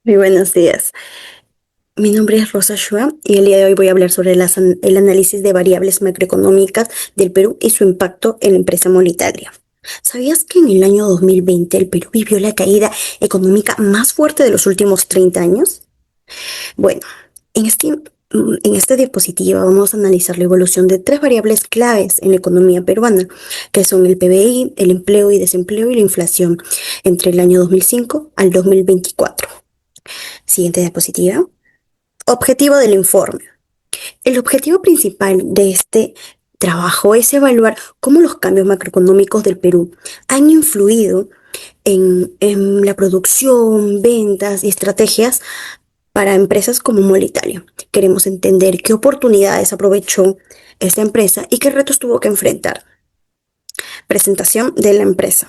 Muy buenos días. Mi nombre es Rosa Shua y el día de hoy voy a hablar sobre el análisis de variables macroeconómicas del Perú y su impacto en la empresa Molitalia. ¿Sabías que en el año 2020 el Perú vivió la caída económica más fuerte de los últimos 30 años? Bueno, en esta diapositiva vamos a analizar la evolución de tres variables claves en la economía peruana, que son el PBI, el empleo y desempleo y la inflación, entre el año 2005 al 2024. Siguiente diapositiva. Objetivo del informe. El objetivo principal de este trabajo es evaluar cómo los cambios macroeconómicos del Perú han influido en la producción, ventas y estrategias para empresas como Molitalia. Queremos entender qué oportunidades aprovechó esta empresa y qué retos tuvo que enfrentar. Presentación de la empresa.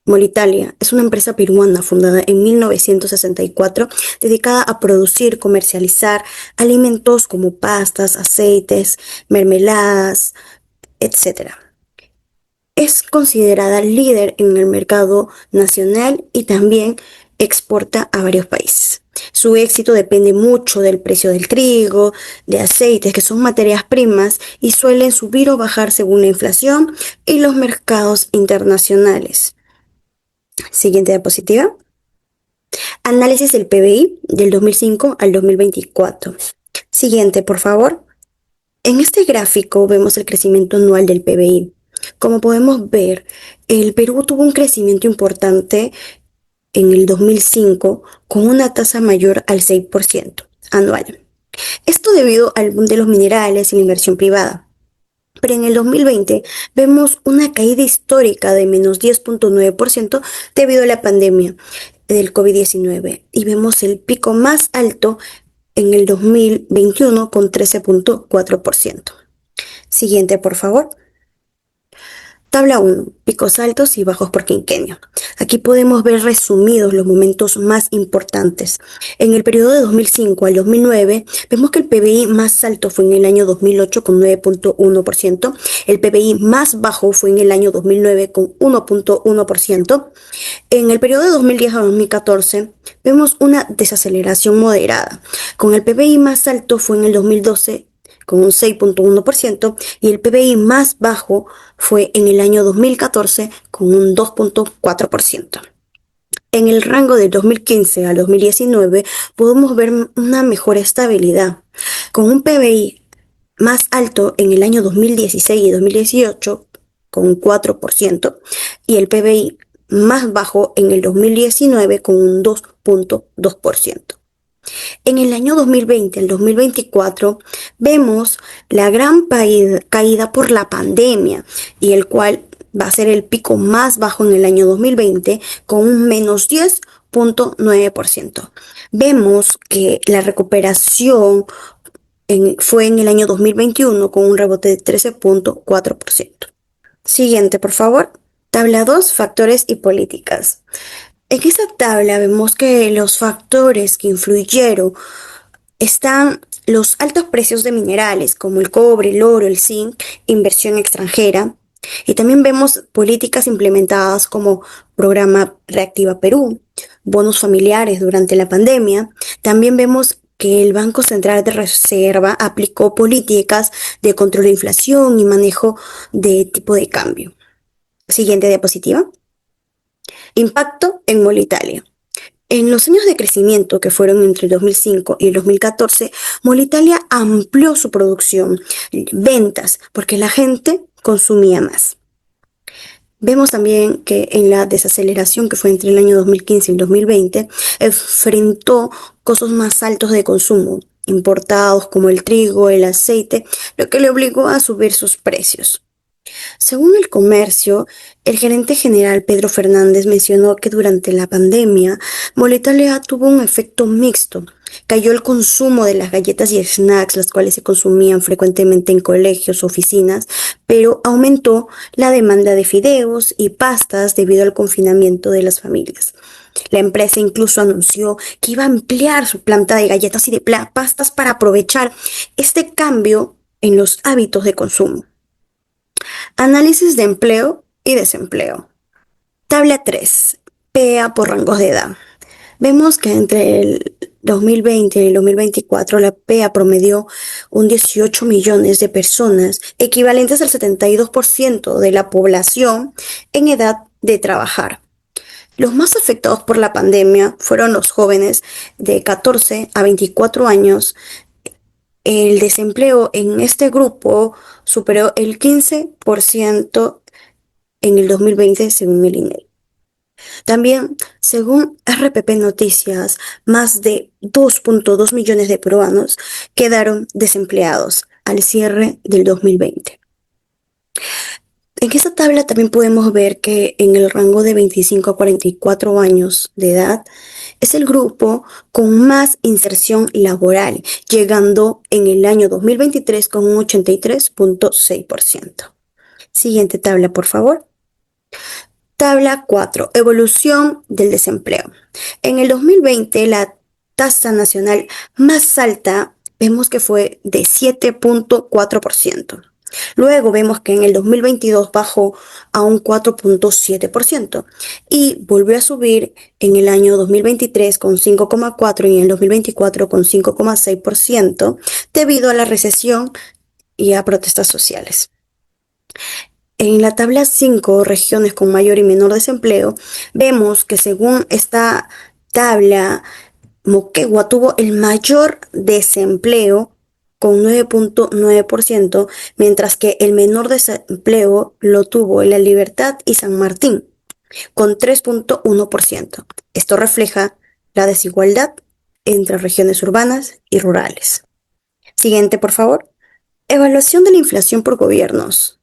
Molitalia es una empresa peruana fundada en 1964 dedicada a producir, comercializar alimentos como pastas, aceites, mermeladas, etcétera. Es considerada líder en el mercado nacional y también exporta a varios países. Su éxito depende mucho del precio del trigo, de aceites, que son materias primas y suelen subir o bajar según la inflación y los mercados internacionales. Siguiente diapositiva. Análisis del PBI del 2005 al 2024. Siguiente, por favor. En este gráfico vemos el crecimiento anual del PBI. Como podemos ver, el Perú tuvo un crecimiento importante en el 2005 con una tasa mayor al 6% anual. Esto debido al boom de los minerales y la inversión privada. Pero en el 2020 vemos una caída histórica de menos 10.9% debido a la pandemia del COVID-19 y vemos el pico más alto en el 2021 con 13.4%. Siguiente, por favor. Tabla 1. Picos altos y bajos por quinquenio. Aquí podemos ver resumidos los momentos más importantes. En el periodo de 2005 al 2009, vemos que el PBI más alto fue en el año 2008 con 9.1%, el PBI más bajo fue en el año 2009 con 1.1%. En el periodo de 2010 a 2014, vemos una desaceleración moderada. Con el PBI más alto fue en el 2012 con un 6.1% y el PBI más bajo fue en el año 2014 con un 2.4%. En el rango de 2015 al 2019 podemos ver una mejor estabilidad, con un PBI más alto en el año 2016 y 2018 con un 4% y el PBI más bajo en el 2019 con un 2.2%. En el año 2020 al 2024 vemos la gran caída por la pandemia y el cual va a ser el pico más bajo en el año 2020 con un menos 10.9%. Vemos que la recuperación fue en el año 2021 con un rebote de 13.4%. Siguiente, por favor. Tabla 2, factores y políticas. En esta tabla vemos que los factores que influyeron están los altos precios de minerales como el cobre, el oro, el zinc, inversión extranjera. Y también vemos políticas implementadas como programa Reactiva Perú, bonos familiares durante la pandemia. También vemos que el Banco Central de Reserva aplicó políticas de control de inflación y manejo de tipo de cambio. Siguiente diapositiva. Impacto en Molitalia. En los años de crecimiento que fueron entre el 2005 y el 2014, Molitalia amplió su producción, ventas, porque la gente consumía más. Vemos también que en la desaceleración que fue entre el año 2015 y el 2020, enfrentó costos más altos de consumo, importados como el trigo, el aceite, lo que le obligó a subir sus precios. Según el comercio, el gerente general Pedro Fernández mencionó que durante la pandemia, Molitalia tuvo un efecto mixto. Cayó el consumo de las galletas y snacks, las cuales se consumían frecuentemente en colegios, oficinas, pero aumentó la demanda de fideos y pastas debido al confinamiento de las familias. La empresa incluso anunció que iba a ampliar su planta de galletas y de pastas para aprovechar este cambio en los hábitos de consumo. Análisis de empleo y desempleo. Tabla 3. PEA por rangos de edad. Vemos que entre el 2020 y el 2024 la PEA promedió un 18 millones de personas, equivalentes al 72% de la población en edad de trabajar. Los más afectados por la pandemia fueron los jóvenes de 14 a 24 años. El desempleo en este grupo superó el 15% en el 2020 según el INEGI. También, según RPP Noticias, más de 2.2 millones de peruanos quedaron desempleados al cierre del 2020. En esta tabla también podemos ver que en el rango de 25 a 44 años de edad es el grupo con más inserción laboral, llegando en el año 2023 con un 83.6%. Siguiente tabla, por favor. Tabla 4. Evolución del desempleo. En el 2020, la tasa nacional más alta vemos que fue de 7.4%. Luego vemos que en el 2022 bajó a un 4.7% y volvió a subir en el año 2023 con 5,4% y en el 2024 con 5,6% debido a la recesión y a protestas sociales. En la tabla 5, regiones con mayor y menor desempleo, vemos que según esta tabla, Moquegua tuvo el mayor desempleo con 9.9%, mientras que el menor desempleo lo tuvo en La Libertad y San Martín, con 3.1%. Esto refleja la desigualdad entre regiones urbanas y rurales. Siguiente, por favor. Evaluación de la inflación por gobiernos.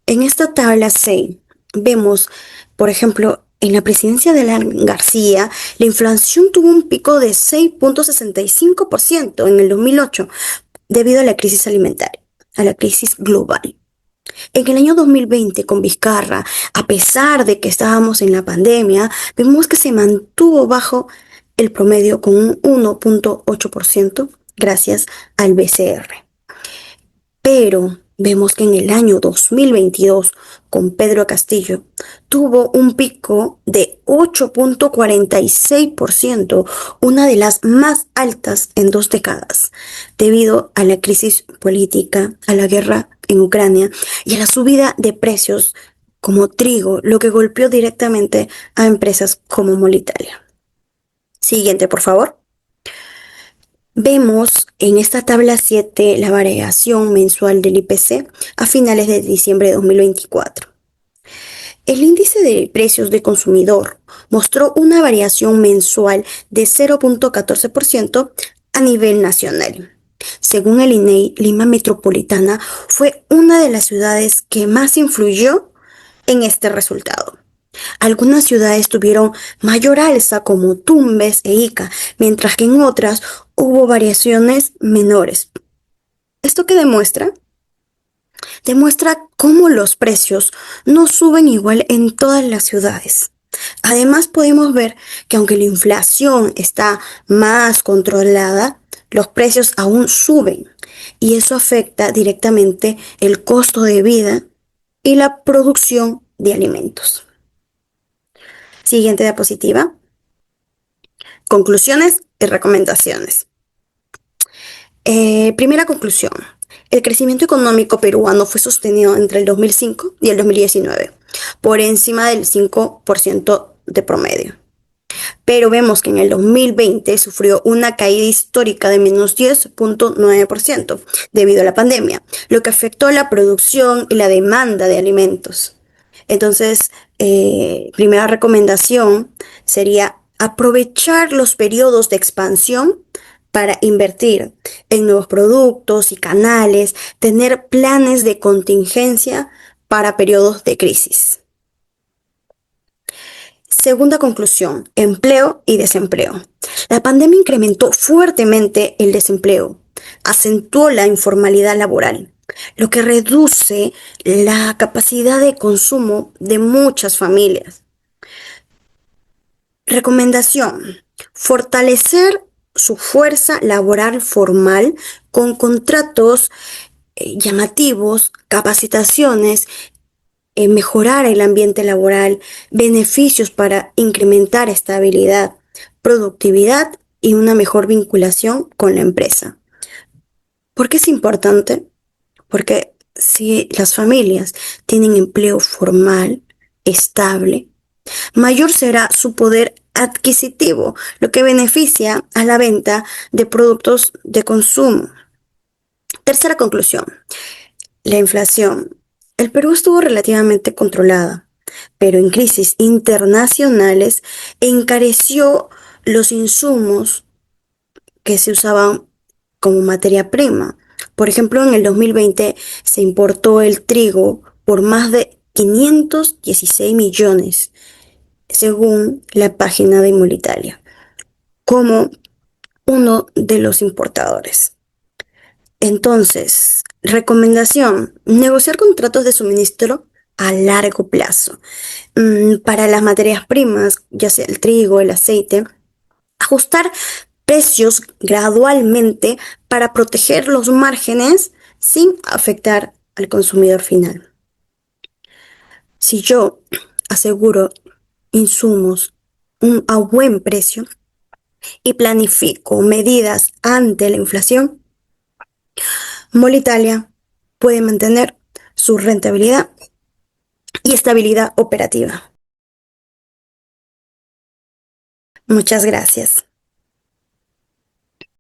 En esta tabla 6 vemos, por ejemplo, en la presidencia de Alan García, la inflación tuvo un pico de 6.65% en el 2008 debido a la crisis alimentaria, a la crisis global. En el año 2020, con Vizcarra, a pesar de que estábamos en la pandemia, vemos que se mantuvo bajo el promedio con un 1.8% gracias al BCR. Pero vemos que en el año 2022, con Pedro Castillo, tuvo un pico de 8.46%, una de las más altas en 2 décadas, debido a la crisis política, a la guerra en Ucrania y a la subida de precios como trigo, lo que golpeó directamente a empresas como Molitalia. Siguiente, por favor. Vemos en esta tabla 7 la variación mensual del IPC a finales de diciembre de 2024. El índice de precios de consumidor mostró una variación mensual de 0.14% a nivel nacional. Según el INEGI, Lima Metropolitana fue una de las ciudades que más influyó en este resultado. Algunas ciudades tuvieron mayor alza como Tumbes e Ica, mientras que en otras hubo variaciones menores. ¿Esto qué demuestra? Demuestra cómo los precios no suben igual en todas las ciudades. Además podemos ver que aunque la inflación está más controlada, los precios aún suben y eso afecta directamente el costo de vida y la producción de alimentos. Siguiente diapositiva. Conclusiones y recomendaciones. Primera conclusión. El crecimiento económico peruano fue sostenido entre el 2005 y el 2019, por encima del 5% de promedio. Pero vemos que en el 2020 sufrió una caída histórica de menos 10.9% debido a la pandemia, lo que afectó la producción y la demanda de alimentos. Entonces, primera recomendación sería aprovechar los periodos de expansión para invertir en nuevos productos y canales, tener planes de contingencia para periodos de crisis. Segunda conclusión, empleo y desempleo. La pandemia incrementó fuertemente el desempleo, acentuó la informalidad laboral, lo que reduce la capacidad de consumo de muchas familias. Recomendación, fortalecer su fuerza laboral formal con contratos llamativos, capacitaciones, mejorar el ambiente laboral, beneficios para incrementar estabilidad, productividad y una mejor vinculación con la empresa. ¿Por qué es importante? Porque si las familias tienen empleo formal, estable, mayor será su poder adquisitivo, lo que beneficia a la venta de productos de consumo. Tercera conclusión, la inflación. El Perú estuvo relativamente controlada, pero en crisis internacionales encareció los insumos que se usaban como materia prima. Por ejemplo, en el 2020 se importó el trigo por más de 516 millones, según la página de Molitalia, como uno de los importadores. Entonces, recomendación, negociar contratos de suministro a largo plazo. Para las materias primas, ya sea el trigo, el aceite, ajustar precios gradualmente para proteger los márgenes sin afectar al consumidor final. Si yo aseguro insumos a buen precio y planifico medidas ante la inflación, Molitalia puede mantener su rentabilidad y estabilidad operativa. Muchas gracias.